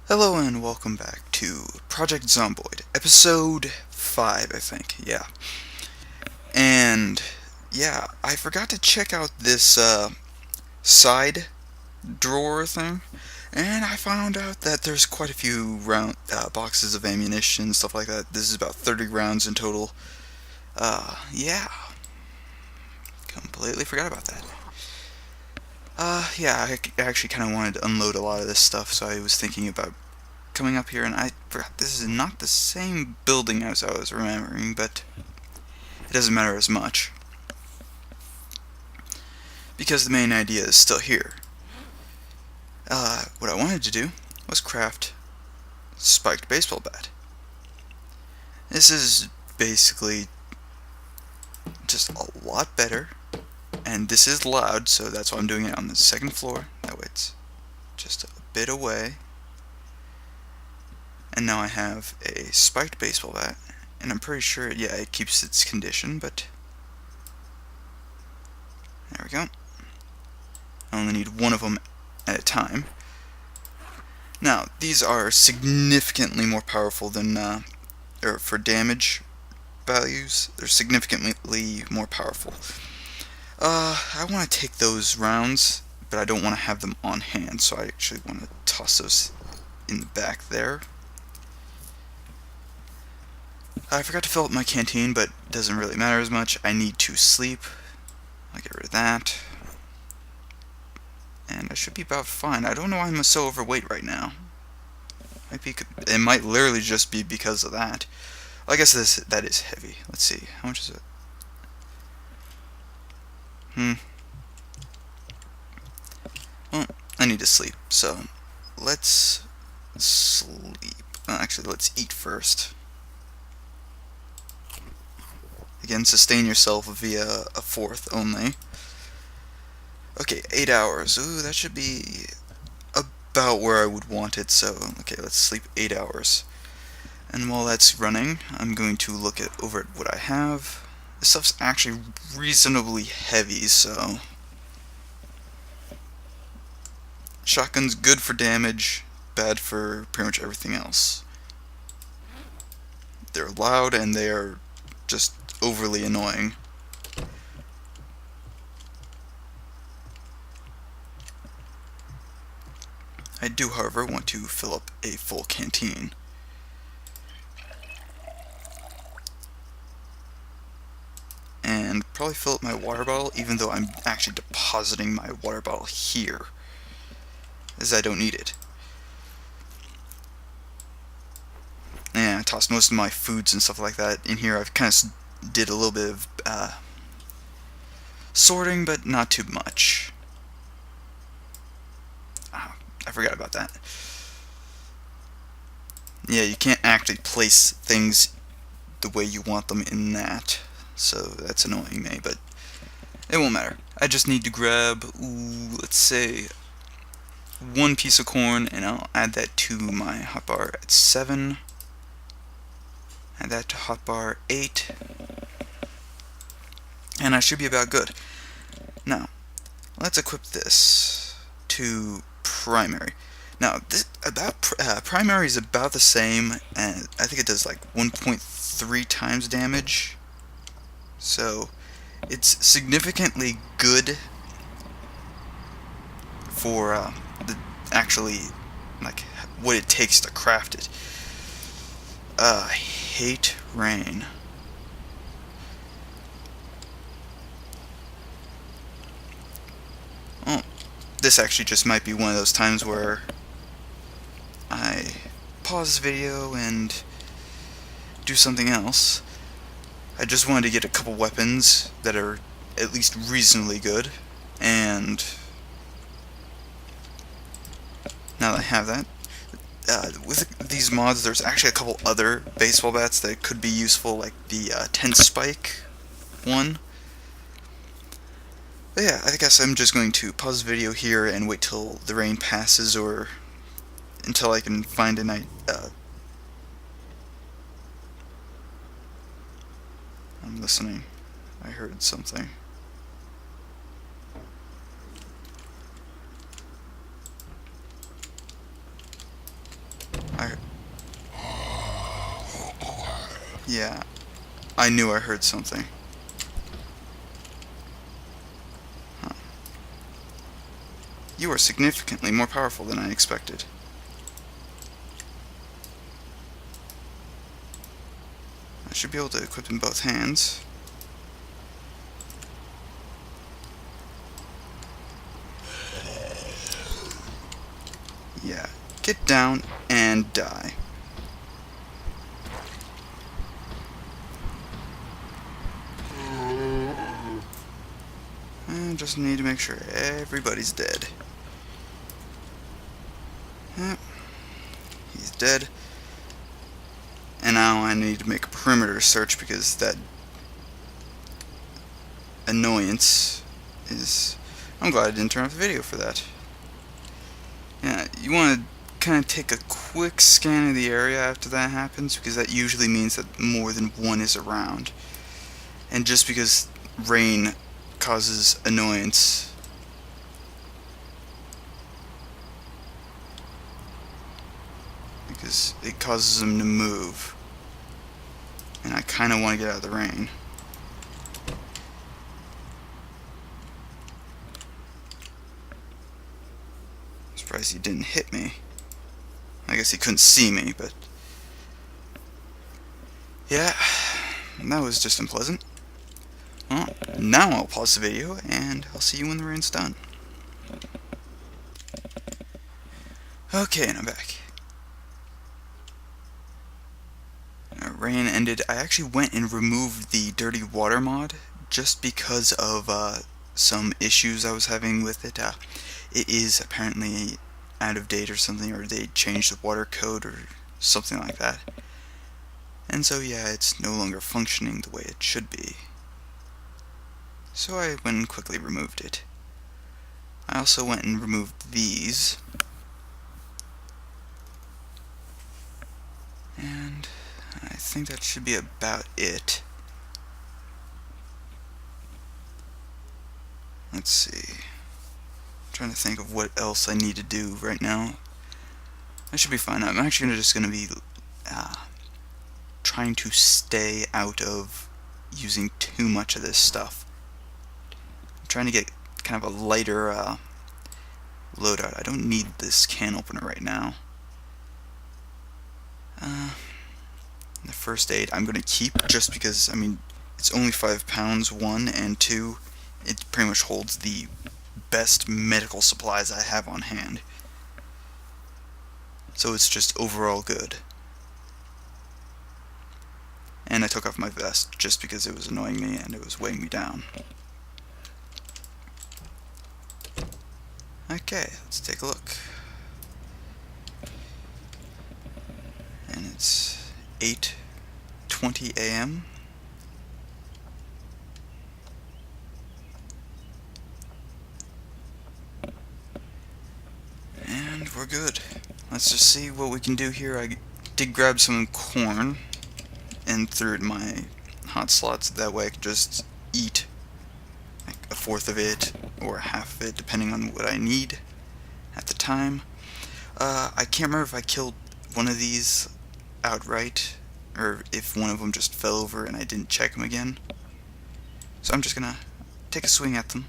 Hello and welcome back to Project Zomboid, episode 5, I think, yeah. And, yeah, I forgot to check out this, side drawer thing, and I found out that there's quite a few boxes of ammunition, stuff like that. This is about 30 rounds in total. Yeah, completely forgot about that. Yeah, I actually kind of wanted to unload a lot of this stuff, so I was thinking about coming up here, and I forgot this is not the same building as I was remembering, but it doesn't matter as much, because the main idea is still here. What I wanted to do was craft spiked baseball bat. This is basically just a lot better, and this is loud, so that's why I'm doing it on the second floor. That way it's just a bit away. And now I have a spiked baseball bat, and I'm pretty sure, yeah, it keeps its condition, but there we go. I only need one of them at a time. Now, these are significantly more powerful than, or for damage values, they're significantly more powerful. I want to take those rounds, but I don't want to have them on hand, so I actually want to toss those in the back there. I forgot to fill up my canteen, but it doesn't really matter as much. I need to sleep. I'll get rid of that. And I should be about fine. I don't know why I'm so overweight right now. It might literally just be because of that. Well, I guess that is heavy. Let's see. How much is it? Well, I need to sleep, so let's sleep. Actually, let's eat first. Again, sustain yourself via a fourth only. Okay, 8 hours. Ooh, that should be about where I would want it, so okay, let's sleep 8 hours. And while that's running, I'm going to look over at what I have. This stuff's actually reasonably heavy, so shotgun's good for damage, bad for pretty much everything else. They're loud and they are just overly annoying. I do, however, want to fill up a full canteen. And probably fill up my water bottle, even though I'm actually depositing my water bottle here, as I don't need it. And I tossed most of my foods and stuff like that in here. I've kind of did a little bit of sorting, but not too much. Oh, I forgot about that. Yeah, you can't actually place things the way you want them in that, so that's annoying me, but it won't matter. I just need to grab, let's say, one piece of corn, and I'll add that to my hotbar at 7. Add that to hotbar 8. And I should be about good. Now, let's equip this to primary. Now, primary is about the same, and I think it does like 1.3 times damage. So, it's significantly good for actually like what it takes to craft it. I hate rain. Oh, this actually just might be one of those times where I pause the video and do something else. I just wanted to get a couple weapons that are at least reasonably good, and now that I have that, with these mods, there's actually a couple other baseball bats that could be useful, like the 10 spike one. But yeah, I guess I'm just going to pause the video here and wait till the rain passes, or until I can find a night. I'm listening. I heard something. Yeah, I knew I heard something. Huh. You are significantly more powerful than I expected. I should be able to equip in both hands. Yeah, get down and die. I just need to make sure everybody's dead. Yep, he's dead. And now I need to make a perimeter search because that annoyance is... I'm glad I didn't turn off the video for that. Yeah, you want to kind of take a quick scan of the area after that happens, because that usually means that more than one is around. And just because rain causes annoyance, because it causes them to move, and I kind of want to get out of the rain. Surprised he didn't hit me. I guess he couldn't see me, but yeah, that was just unpleasant. Well, now I'll pause the video, and I'll see you when the rain's done. Okay, and I'm back. Rain ended. I actually went and removed the dirty water mod just because of some issues I was having with it. It is apparently out of date or something, or they changed the water code or something like that. And so yeah, it's no longer functioning the way it should be. So I went and quickly removed it. I also went and removed these. And I think that should be about it. Let's see. I'm trying to think of what else I need to do right now. I should be fine. I'm actually just going to be trying to stay out of using too much of this stuff. I'm trying to get kind of a lighter loadout. I don't need this can opener right now. The first aid I'm going to keep just because, I mean, it's only 5 pounds, 1, and 2, it pretty much holds the best medical supplies I have on hand. So it's just overall good. And I took off my vest just because it was annoying me and it was weighing me down. Okay, let's take a look. And it's 8:20 a.m. And we're good. Let's just see what we can do here. I did grab some corn and threw it in my hot slots. That way I could just eat like a fourth of it or half of it, depending on what I need at the time. I can't remember if I killed one of these outright or if one of them just fell over and I didn't check them again. So I'm just gonna take a swing at them.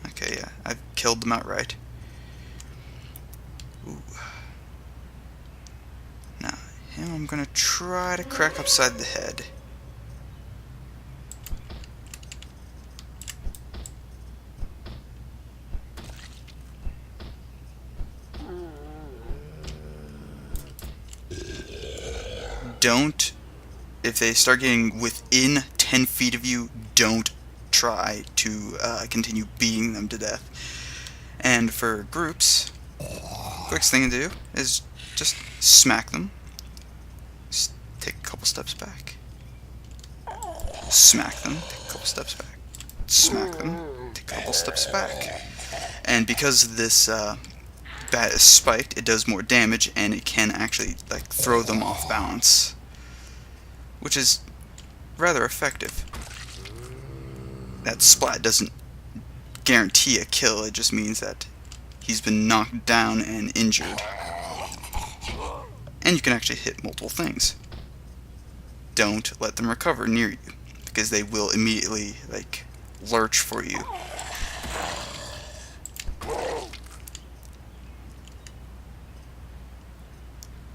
Okay, yeah, I've killed them outright. Ooh. Now, him I'm gonna try to crack upside the head. Don't, if they start getting within 10 feet of you, don't try to continue beating them to death. And for groups, quickest thing to do is just smack them. Just take a couple steps back. Smack them, take a couple steps back. Smack them, take a couple steps back. And because this bat is spiked, it does more damage, and it can actually like throw them off balance, which is rather effective. That splat doesn't guarantee a kill, it just means that he's been knocked down and injured. and you can actually hit multiple things. Don't let them recover near you, because they will immediately, like, lurch for you.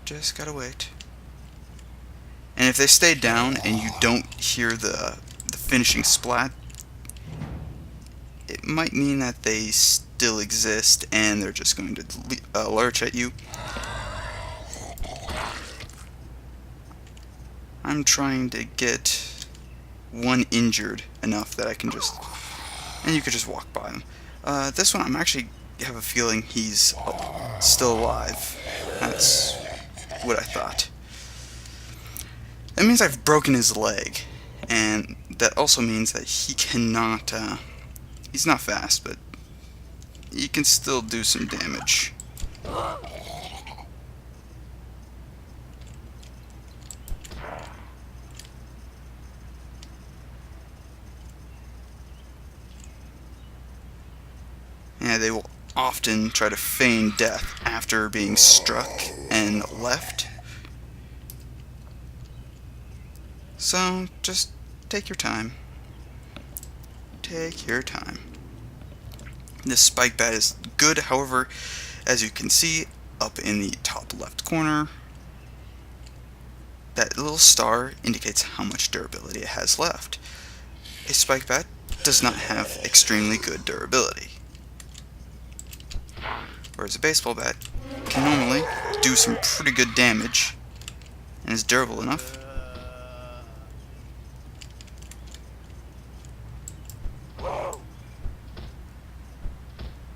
Just gotta wait. And if they stay down and you don't hear the finishing splat, it might mean that they still exist and they're just going to lurch at you. I'm trying to get one injured enough that I can just... and you could just walk by him. This one, I'm actually have a feeling he's still alive. That's what I thought. That means I've broken his leg, and that also means that he cannot, he's not fast, but he can still do some damage. Yeah, they will often try to feign death after being struck and left. So, just take your time. Take your time. This spike bat is good, however, as you can see up in the top left corner, that little star indicates how much durability it has left. A spike bat does not have extremely good durability, whereas a baseball bat can normally do some pretty good damage and is durable enough.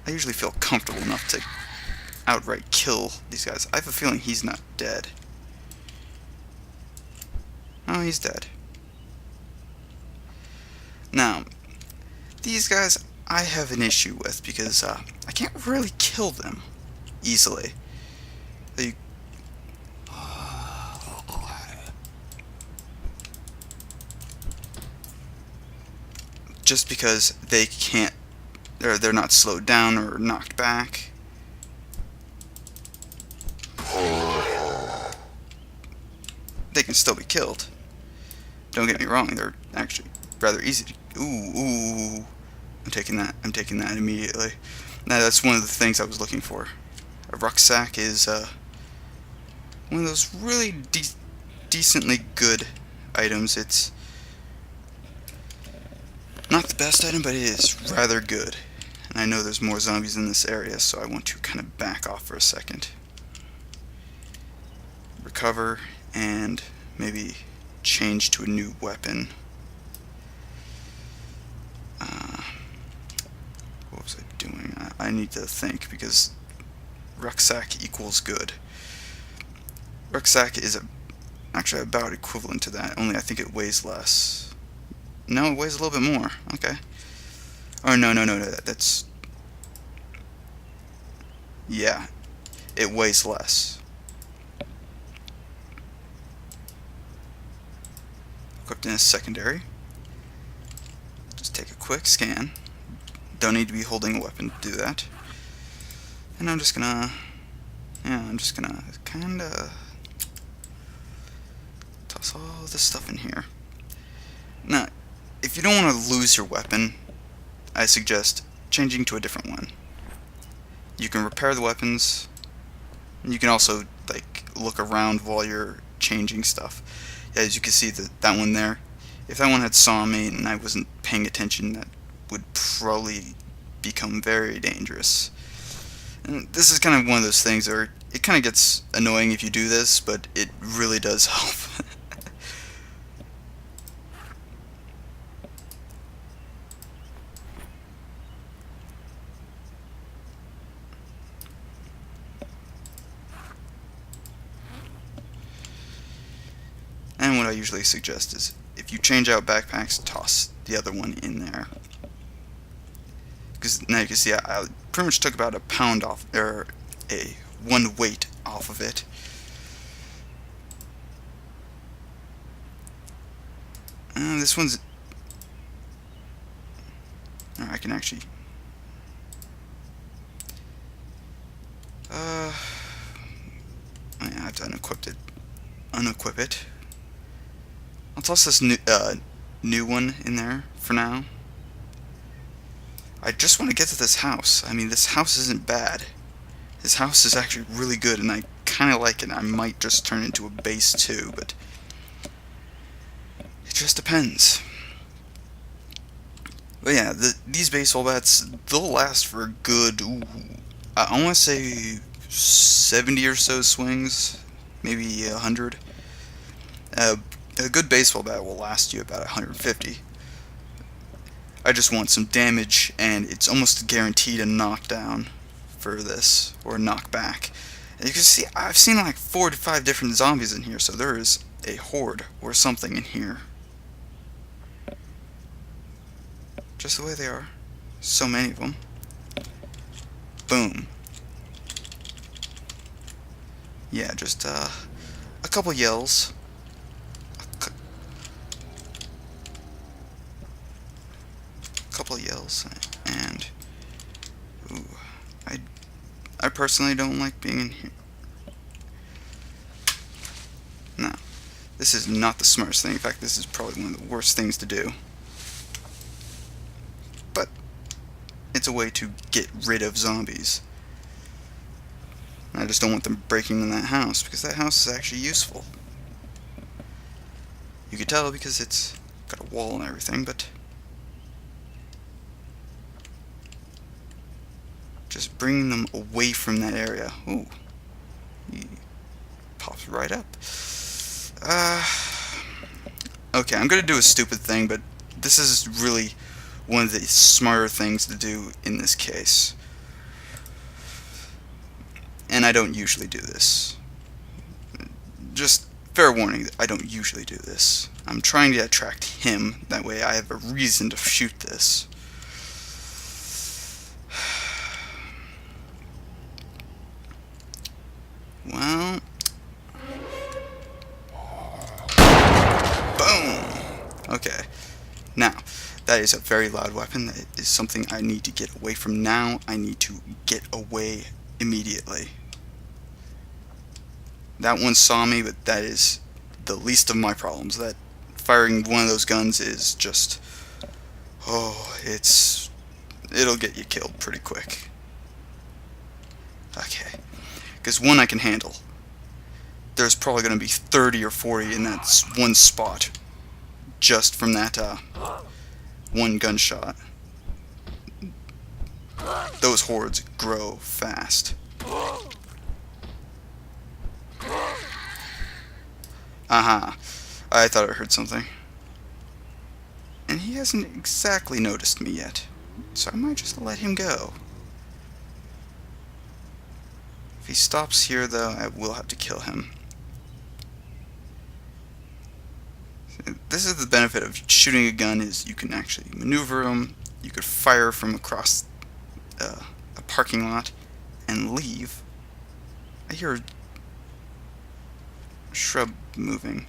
I usually feel comfortable enough to outright kill these guys. I have a feeling he's not dead. Oh, he's dead. Now, these guys I have an issue with because I can't really kill them easily. Just because they can't, or they're not slowed down or knocked back. They can still be killed. Don't get me wrong, they're actually rather easy to... Ooh. I'm taking that immediately. Now that's one of the things I was looking for. A rucksack is one of those really decently good items. It's not the best item, but it is rather good. And I know there's more zombies in this area, so I want to kind of back off for a second. Recover, and maybe change to a new weapon. What was I doing? I need to think, because rucksack equals good. Rucksack is actually about equivalent to that, only I think it weighs less. No, it weighs a little bit more. Okay. Oh, no, that's... yeah, it weighs less. Equipped in a secondary. Just take a quick scan. Don't need to be holding a weapon to do that. And I'm just gonna... yeah, I'm just gonna kinda... toss all this stuff in here. Now, if you don't want to lose your weapon, I suggest changing to a different one. You can repair the weapons. And you can also, like, look around while you're changing stuff. As you can see, that one there, if that one had saw me and I wasn't paying attention, that would probably become very dangerous. And this is kind of one of those things where it kind of gets annoying if you do this, but it really does help. And what I usually suggest is, if you change out backpacks, toss the other one in there. Because now you can see I pretty much took about a pound off, or one weight off of it. This one's... I can actually... have to unequip it. I'll toss this new one in there for now. I just want to get to this house. I mean, this house isn't bad. This house is actually really good, and I kind of like it. I might just turn it into a base too, but it just depends. But yeah, these baseball bats, they'll last for a good, I want to say 70 or so swings, maybe 100. A good baseball bat will last you about 150. I just want some damage, and it's almost guaranteed a knockdown for this, or knockback. And you can see, I've seen like 4 to 5 different zombies in here, so there is a horde or something in here. Just the way they are. So many of them. Boom. Yeah, just a couple yells. Couple yells, and ooh, I personally don't like being in here. No, this is not the smartest thing. In fact, this is probably one of the worst things to do. But it's a way to get rid of zombies. I just don't want them breaking in that house, because that house is actually useful. You could tell because it's got a wall and everything, but just bringing them away from that area. Ooh, he pops right up. Okay, I'm gonna do a stupid thing, but this is really one of the smarter things to do in this case. And I don't usually do this. Just fair warning, I don't usually do this. I'm trying to attract him, that way I have a reason to shoot this. Well, boom! Okay, now, that is a very loud weapon. That is something I need to get away from now. I need to get away immediately. That one saw me, but that is the least of my problems. That firing one of those guns is just, oh, it'll get you killed pretty quick. Okay. Because one I can handle. There's probably going to be 30 or 40 in that one spot, just from that one gunshot. Those hordes grow fast. Aha. I thought I heard something. And he hasn't exactly noticed me yet, so I might just let him go. If he stops here, though, I will have to kill him. This is the benefit of shooting a gun, is you can actually maneuver them. You could fire from across a parking lot and leave. I hear a shrub moving.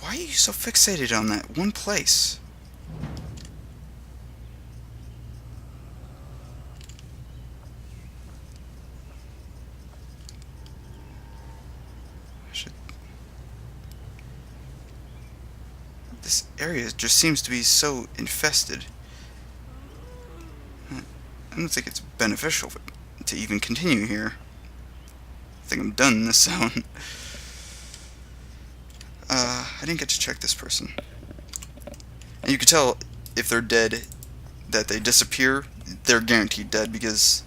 Why are you so fixated on that one place? This area just seems to be so infested. I don't think it's beneficial to even continue here. I think I'm done in this zone. I didn't get to check this person. And you can tell if they're dead that they disappear. They're guaranteed dead, because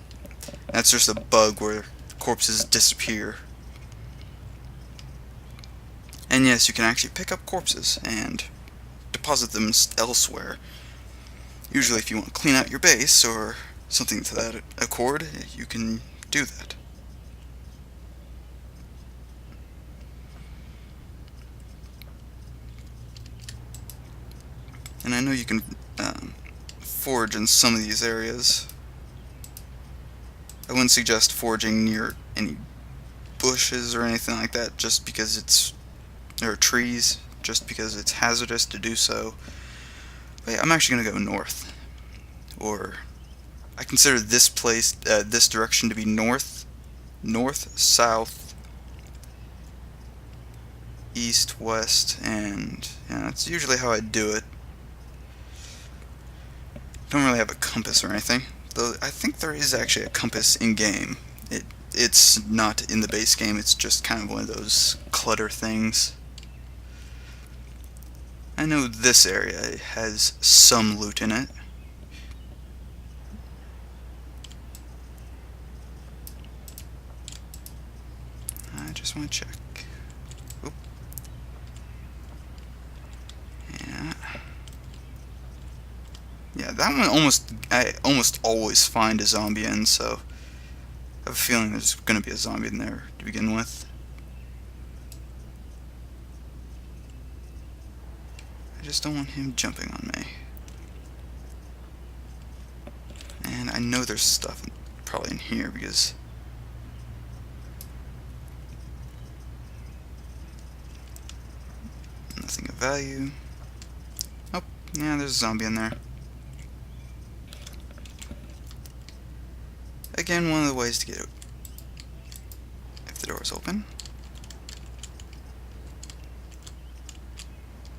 that's just a bug where corpses disappear. And yes, you can actually pick up corpses and deposit them elsewhere. Usually if you want to clean out your base or something to that accord, you can do that. And I know you can forage in some of these areas. I wouldn't suggest foraging near any bushes or anything like that, just because or trees, just because it's hazardous to do so. But yeah, I'm actually going to go north, or I consider this place, this direction to be north, south, east, west, and yeah, that's usually how I do it. Don't really have a compass or anything, though I think there is actually a compass in-game. It's not in the base game, it's just kind of one of those clutter things. I know this area has some loot in it. I just want to check. Oop. Yeah. Yeah, that one I almost always find a zombie in, so I have a feeling there's going to be a zombie in there to begin with. I just don't want him jumping on me. And I know there's stuff probably in here because nothing of value. Oh, yeah, there's a zombie in there. Again, one of the ways to get out. If the door is open.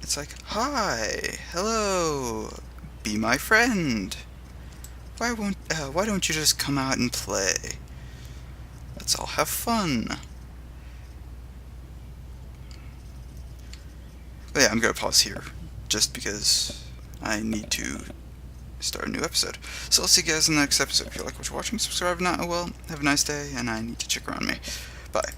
It's like, hi, hello, be my friend. Why don't you just come out and play? Let's all have fun. But yeah, I'm gonna pause here, just because I need to start a new episode. So I'll see you guys in the next episode. If you like what you're watching, subscribe. If not, oh well, have a nice day, and I need to check around me. Bye.